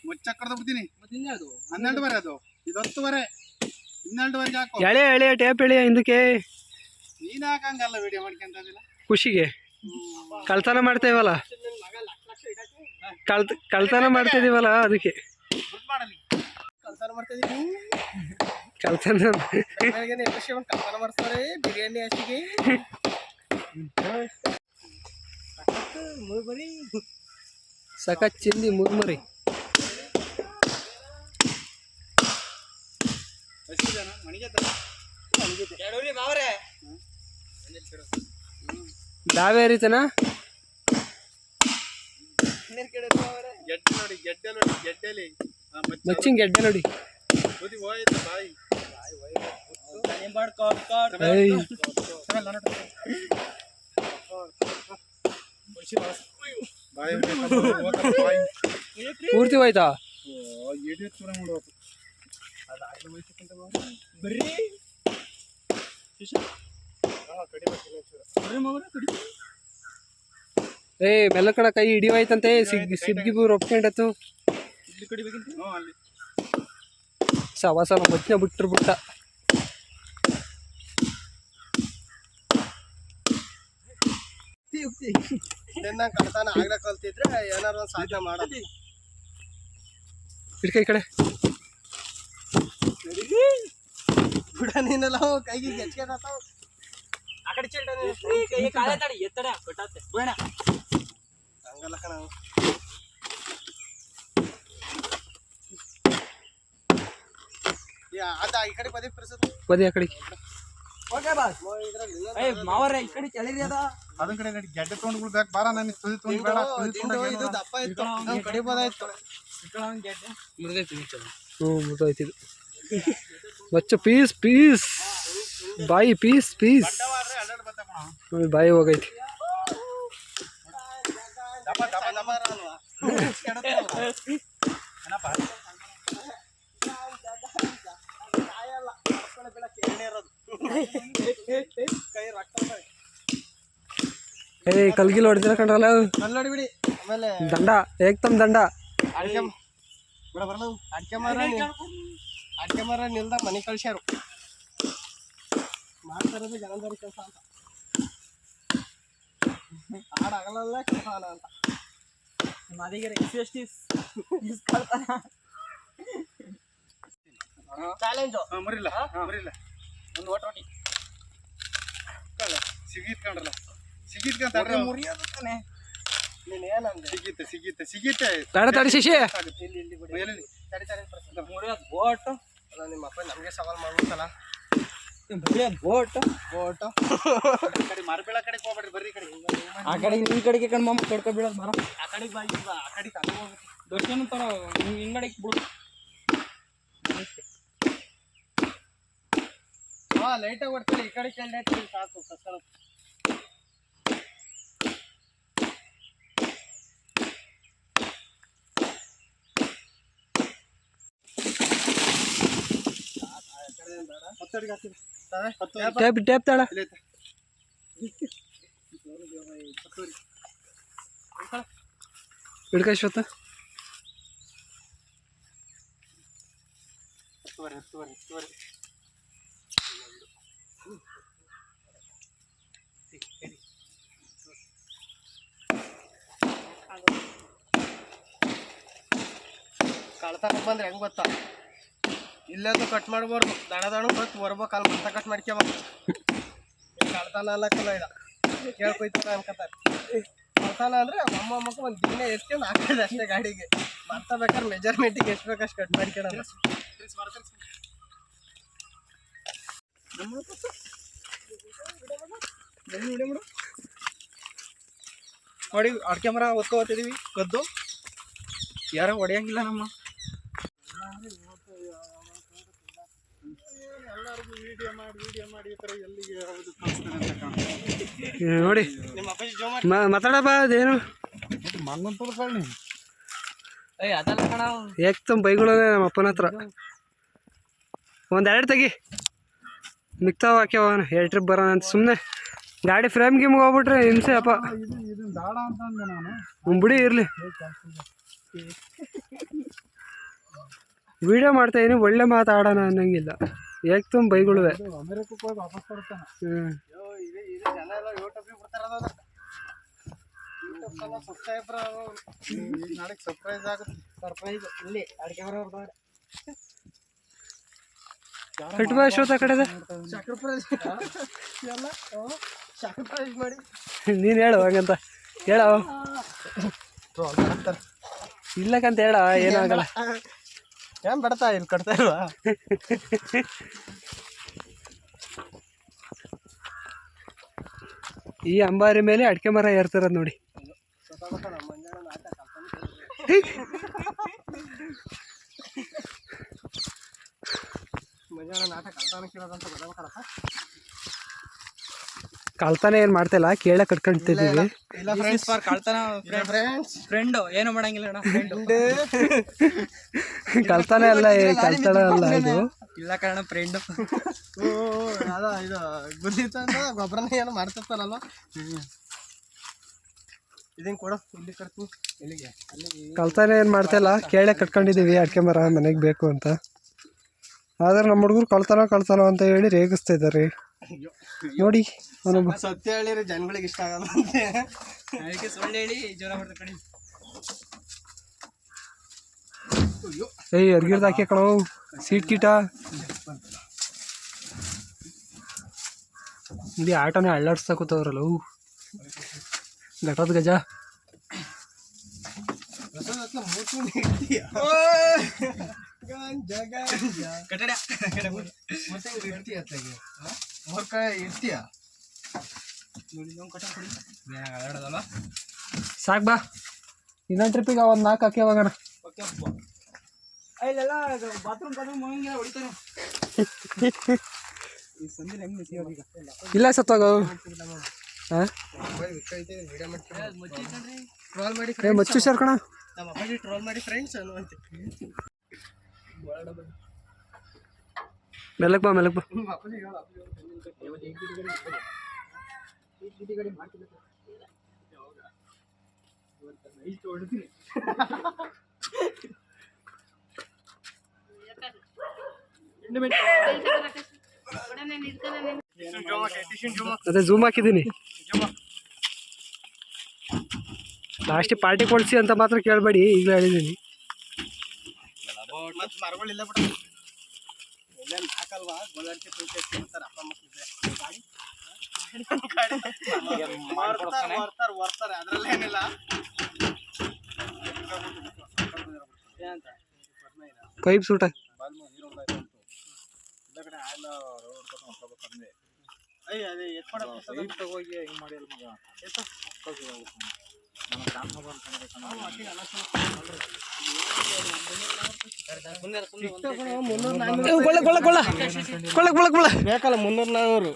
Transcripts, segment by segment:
ಮುಚ್ಚಕ್ಕದ ಬಿಡ್ತೀನಿ 12 ಅದು ಇದು 10 12 ಹಾಕೋ ಎಳೆ ಟೇಪ್ ಎಳೆಯ ಹಿಂದಕ್ಕೆ ನೀನ್ ಹಾಕಂಗಲ್ಲ ವಿಡಿಯೋ ಮಾಡ್ಕೊಂತಿಲ್ಲ ಖುಷಿಗೆ ಕಳ್ತನ ಮಾಡ್ತೇವಲ್ಲ ಕಳ್ತನ ಮಾಡ್ತಿದೀವಲ್ಲ ಅದಕ್ಕೆ ಕಳ್ತನ ಮಾಡ್ತಿದೀವಿ ಕಳ್ತನ ಕಳ್ತನ ಮಾಡ್ತಾರೆ ಬಿರಿಯಾನಿ ಹಸಿಗೆ ಸಖತ್ ಚಿಂದಿ ಮುರ್ಮರಿ ದಾವೆ ಹರಿತನ ಮಚ್ಚಿಂಗ್ ಗೆಡ್ಡೆ ನೋಡಿ ಪೂರ್ತಿ ಹೋಯ್ತಾ ಏ ಮೆಲ್ಲ ಕಡ ಕೈ ಹಿಡಿಯೋಯ್ತಂತೆ ಸಿಬ್ಗಿ ಒಪ್ಕೊಂಡತ್ತು ಸವಾಸ ಮಚ್ಚಿನ ಬಿಟ್ಟರು ಬಿಟ್ಟ ಕಳ್ತಾನ ಆಗ್ಲಾ ಕಲ್ತಿದ್ರೆ ಏನಾರು ಒಂದು ಸಾಧನೆ ಮಾಡೋದು ಹಿಡ್ಕೈ ಕಡೆ ಬಿಡ ನೀನೆಲ್ಲ ಕೈಗೆ ಗೆಚ್ಕೊಂಡಾತಾವ ಆ ಕಡೆ ಹಂಗಲ್ಲ ಕಣ ಅದ ಈ ಕಡೆ ಪದೇ ಬದಿ ಆ ಕಡೆ ಮಾವರ ಈ ಕಡೆ ಕೆಳಗೆ ಅದ ಅದನ್ನ ಕಡೆ ನಡಿ ಗೆಡ್ಡೆ ತೊಗೊಂಡು ಬೇಕು ಬಾರ ನಾನು ತುದಿ ತೊಗೊಂಡು ಬೇಡ ಇದು ದಪ್ಪ ಇತ್ತು ನಾವು ಕಡಿಬೋದಾಯ್ತು ಮುರಿದೋಯ್ತು ಬಚ್ಚ ಪೀಸ್ ಬಾಯಿ ಪೀಸ್ ಬಾಯಿ ಹೋಗೈತಿ ಏ ಕಲ್ಗಿಲ್ ಹೊಡೆದಿರ ಕಂಡ್ರಲ್ಲ ಬಿಡಿ ಆಮೇಲೆ ದಂಡ ಏಕ್ತಮ್ ದಂಡ ಅಡಿಕೆ ಮರ ನಿಲ್ದ ಮನೆ ಕಳ್ಸ್ಯಾರು ಮಾಡ್ತಾರದು ಜಗಂದಾರಿ ಕೆಲಸ ಅಂತ ಹಾಡಾಗಲ್ಲ ಕೆಲಸ ಅಂತ ಮದಿಗೆ ಚಾಲೆಂಜು ಮರಿಲ್ಲ ಒಂದು ಓಟಿ ಸಿಗೀತ್ ಕಂಡ್ರಲ್ಲ ಸಿಗೀತ್ಕಂತ ಮುರಿಯೋದು ತಾನೆ ನೀನು ಏನಂದ್ರೆ ಸಿಗೀತೆ ತಡಿ ಶಿಶಿ ಬೋಟ್ ಅಲ್ಲ ನಿಮ್ಮ ಅಪ್ಪ ನಮಗೆ ಸವಾಲ್ ಮಾಡ್ಬೇಕಲ್ಲ ಬೋಟ್ ಕಡೆ ಮರಬೇಳ ಕಡೆಗೆ ಹೋಗ್ಬೇಡ್ರಿ ಬರ್ರಿ ಕಡೆ ಆ ಕಡೆ ಈ ಕಡೆಗೆ ಕಣ್ ಮಮ್ಮ ಕಡ್ಕೊ ಬೀಳೋದು ಮರ ಆ ಕಡೆಗೆ ಬಾಯಿ ಆ ಕಡೆಗೆ ಅಲ್ಲಿ ಹೋಗ್ಬೇಕು ದರ್ಶನ ತರ ಹಿಂಗಡೆಗೆ ಬಿಡು ಲೈಟಾಗಿ ಹೊಡ್ತಾರೆ ಈ ಕಡೆ ಕೆಳಗೆ ಸಾಕು ಕಸರ ಟೇಪ್ ತಾಳ ಹಿಡ್ಕಶ್ವತ್ತ ಕಳ್ತನ ಬಂದ್ರೆ ಹೆಂಗ್ ಗೊತ್ತಾ ಇಲ್ಲಂತೂ ಕಟ್ ಮಾಡ್ಬಾರ್ದು ದಣ ಬತ್ತು ಬರ್ಬೇಕು ಅಲ್ಲಿ ಬಂತ ಕಟ್ ಮಾಡ್ಕೊಬೇಕು ಕಳ್ತನ ಅಲ್ಲಕ್ಕಲ್ಲ ಇಲ್ಲ ಕೇಳ್ಕೊಯ್ತಾರ ಅನ್ಕತಾರೆ ಕಳ್ತನ ಅಂದ್ರೆ ಅಮ್ಮಕ್ಕ ಒಂದು ದಿನ ಎತ್ಕೊಂಡು ಹಾಕೋದು ಅಷ್ಟೇ ಗಾಡಿಗೆ ಬರ್ತಾ ಬೇಕಾದ್ರೆ ಮೆಜರ್ಮೆಂಟಿಗೆ ಎಷ್ಟು ಬೇಕಷ್ಟು ಕಟ್ ಮಾಡ್ಕೊಳ್ಳೋಣ ನೋಡಿ ಅಡಿಕೆ ಮರ ಹೊತ್ಕೋತಿದೀವಿ ಕದ್ದು ಯಾರೋ ಹೊಡೆಯಂಗಿಲ್ಲ ನಮ್ಮ ಎಲ್ಲರಿಗೂ ನೋಡಿ ನಿಮ್ಮ ಅಪ್ಪಾಜಿ ಜೋ ಮಾತಾಡಪ್ಪ ಅದೇನು ಏಕ್ತಮ್ ಬೈಗಳೇ ನಮ್ಮ ಅಪ್ಪನ ಹತ್ರ ಒಂದೆರಡು ತೆಗಿ ಮಿಕ್ತಾವ ಹಾಕ್ಯಾವ 2 ಟ್ರಿಪ್ ಬರೋಣ ಅಂತ ಸುಮ್ಮನೆ ಗಾಡಿ ಫ್ರೇಮ್ ಗಿಮ್ಗೆ ಹೋಗ್ಬಿಟ್ರೆ ಹಿಂಸೆ ಅಪ್ಪ ಬಿಡಿ ಇರಲಿ ವಿಡಿಯೋ ಮಾಡ್ತಾ ಇದೀನಿ ಒಳ್ಳೆ ಮಾತಾಡೋಣ ಅನ್ನಂಗಿಲ್ಲ ಏಕ್ತಮ್ ಬೈಗಳುವೆ ಸರ್ಪ್ರೈಸ್ ಆಗುತ್ತೆ ಸರ್ಪ್ರೈಸ್ ಇಲ್ಲಿ ಅಡಿಕೆ ಬರೋದು ಕಟ್ಬಾ ಅಶ್ವತ್ ಆ ಕಡೆದ ಸರ್ಪ್ರೈಸ್ ಮಾಡಿ ನೀನು ಹೇಳು ಹಂಗಂತ ಹೇಳ ಇಲ್ಲಕ್ಕಂತ ಹೇಳ ಏನಾಗಲ್ಲ ಏನ್ ಬಡತಾ ಇಲ್ಲಿ ಕಟ್ತಾ ಇಲ್ವಾ ಈ ಅಂಬಾರಿ ಮೇಲೆ ಅಡಿಕೆ ಮರ ಏರ್ತಾರದ್ ನೋಡಿ ಕಳ್ತನ ಏನ್ ಮಾಡ್ತಿಲ್ಲ ಕೇಳ ಕಟ್ಕೊಂತಿದ್ದೀವಿ ಇಲ್ಲ ಫ್ರೆಂಡ್ಸ್ ಫಾರ್ ಕಳ್ತನ ಫ್ರೆಂಡ್ ಏನು ಮಾಡಂಗಿಲ್ಲ ಅಣ್ಣ ಕಳ್ತನ ಅಲ್ಲ ಕಳ್ತನ ಅಲ್ಲ ಇದು ಇಲ್ಲ ಕಾರಣ ಫ್ರೆಂಡ್ ಅದ ಇದು ಗುದ್ದಿತ್ತು ಅಂತ ಗೊಬ್ಬರನ ಏನೋ ಮಾಡ್ತಿರ್ತಾರಲ್ವ ಇದೇನು ಕೊಡು ಇಲ್ಲಿ ಕಟ್ತೀನಿ ಇಲ್ಲಿಗೆ ಕಳ್ತನ ಏನ್ ಮಾಡ್ತಿಲ್ಲ ಕೇಳೆ ಕಟ್ಕೊಂಡಿದೀವಿ ಅಡಿಕೆ ಮರ ಮನೆಗೆ ಬೇಕು ಅಂತ ಆದ್ರೆ ನಮ್ಮ ಹುಡುಗರು ಕಳ್ತನ ಅಂತ ಹೇಳಿ ರೇಗಿಸ್ತಾ ಇದ್ದಾರೆ ನೋಡಿ ಸತ್ಯ ಹೇಳಿರಿ ಜನಗಳಿಗೆ ಇಷ್ಟ ಆಗಲ್ಲ ಅದಕ್ಕೆ ಸುಳ್ಳು ಹೇಳಿ ಜ್ವರ ಮಾಡ್ತಾ ಕಡಿ ಏಯ್ ಅರ್ಗಿರ್ದು ಹಾಕಿ ಕಣೋ ಸೀಟ್ ಕೀಟ ಇಲ್ಲಿ ಆಟೋನೇ ಅಳ್ಳಾಡ್ಸ್ತಾ ಕೂತವ್ರಲ್ಲ ಅವು ಘಟದ ಗಜ ಸಾಕ್ ಬಾ ಇನ್ನೊಂದು ಟ್ರಿಪ್ಪಿಗೆ ಒಂದು 4 ಹಾಕಿ ಹೋಗೋಣ ಇಲ್ಲ ಸತ್ತೋಗ ಮಚ್ಚು ಸರ್ ಕಣ ನಮ್ಮ ಅಪ್ಪಾಜಿ ಟ್ರೋಲ್ ಮಾಡಿ ಫ್ರೆಂಡ್ಸ್ ಅನ್ನುವಂತ ಮೆಲ್ಲಕ್ ಬಾ ಮೆಲ್ಲಕ್ ಬಾ ಅದೇ ಝೂಮ್ ಹಾಕಿದ್ದೀನಿ ಲಾಸ್ಟಿಗೆ ಪಾರ್ಟಿ ಕೊಡಿಸಿ ಅಂತ ಮಾತ್ರ ಕೇಳಬೇಡಿ ಈಗಲೇ ಹೇಳಿದ್ದೀನಿ ಮತ್ತೆ ಮರಗಳಿಲ್ಲ ಬಿಡ ಎಲ್ಲೇನು ಹಾಕಲ್ವಾ ಗೋಳಾಡ್ಕೆ ತೂಕೆ ಅಂತಾರೆ ಅಪ್ಪ ಮಕ್ಕಳು ಬರ್ತಾರೆ ಅದ್ರಲ್ಲೇನಿಲ್ಲ ಪೈಪ್ ಸೂಟ ಬೇಕಲ್ಲ 300-400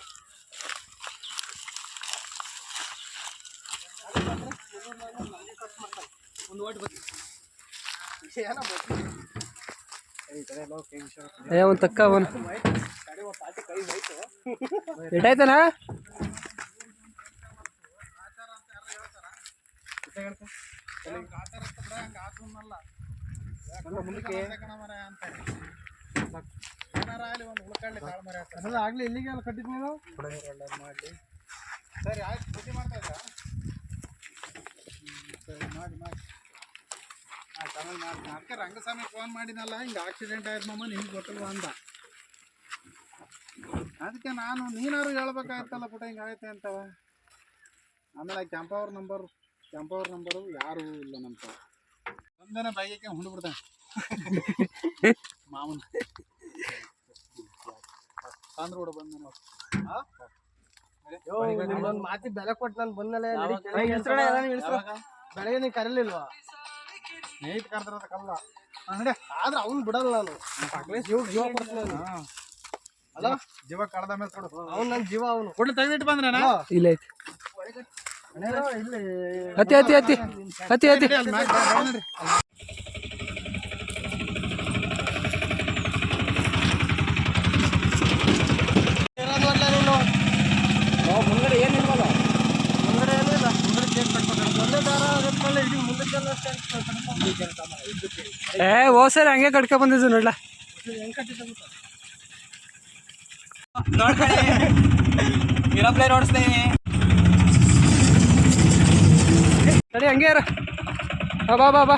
ಒಂದು ತಕ್ಕ ಅವನು ಎಟಾಯ್ತಾನ ಆಗ್ಲಿ ಇಲ್ಲಿಗೆ ಕಟ್ಟಿದ್ ನೀವು ಮಾಡಿ ಸರಿ ಆಯ್ತು ಬುದ್ಧಿ ಮಾಡ್ತಾ ಇದ್ದ ಸರಿ ಮಾಡಿ ಅದಕ್ಕೆ ರಂಗಸ್ವಾಮಿ ಫೋನ್ ಮಾಡಿನಲ್ಲ ಹಿಂಗೆ ಆಕ್ಸಿಡೆಂಟ್ ಆಯ್ತು ಮಮ್ಮ ನಿಮ್ಗೆ ಗೊತ್ತಿಲ್ವ ಅಂದ ಅದಕ್ಕೆ ನಾನು ನೀನಾರು ಹೇಳ್ಬೇಕಾಯ್ತಲ್ಲ ಪುಟ ಹಿಂಗೆ ಆಗೈತೆ ಅಂತವ ಆಮೇಲೆ ಕೆಂಪವ್ರ ನಂಬರು ಯಾರು ಇಲ್ಲ ನಮ್ಮ ಒಂದೇನೆ ಬೈಗೆ ಹುಂಡು ಬಿಡ್ತಾನೆ ಮಾಮೂಲು ತಾಂದ್ರ ಬಂದ ನಿಮ್ಮೊಂದು ಮಾತಿ ಬೆಲೆ ಕೊಟ್ಟು ನಾನು ಬಂದಲೇ ಬೆಳಗ್ಗೆ ನೀನು ಕರೀಲಿಲ್ವಾ ನೈಟ್ ಕರೆದಿರೋದಕ್ಕಲ್ಲ ಆದ್ರೆ ಅವ್ನು ಬಿಡಲ್ಲ ನಾನು ಜೀವ ಕೊಡ್ತೀನಿ ಅಲ್ಲ ಜೀವ ಕಳ್ದ ಮೇಲೆ ಕೊಡು. ಅವ್ನು ನನ್ನ ಜೀವ ಅವನು. ಕೊಡ್ಲಿ ತೆಗೆದಿಟ್ಟು ಬಂದ್ರಣ್ಣ. ಇಲ್ಲ ಐತಿ. ಹತ್ತಿ ಹತ್ತಿ ಹತ್ತಿ ಹತ್ತಿ ಹತ್ತಿ. ಅಲ್ಲಿ ಮ್ಯಾಗ್ ಬಾ, ಬಾ ನೋಡ್ರಿ. ಮುಂಗಡೆ ಏನಿಲ್ವಲ್ಲ, ಮುಂಗಡೆ ಏನಿಲ್ಲ, ಮುಂಗಡೆ ಕೇಕ್ ಕಟ್ಬೇಕು. ಒಂದೇ ದಾರ ಆಗತ್ತಲ್ಲ, ಇಡೀ ಮುಂದಕ್ಕೆಲ್ಲ ಅಷ್ಟೇ ಏ ಓ ಸರಿ ಹಂಗೆ ಕಟ್ಕೊ ಬಂದಿದ್ದು ನೋಡ್ಲ. ಹೆಂಗ್ ಕಟ್ಟಿದ್ದ ಗೊತ್ತಾ? ಏರೋಪ್ಲೇನ್ ಓಡಿಸ್ತೀನಿ. ಸರಿ ಹಂಗೆ ಇರ. ಬಾ ಬಾ ಬಾ.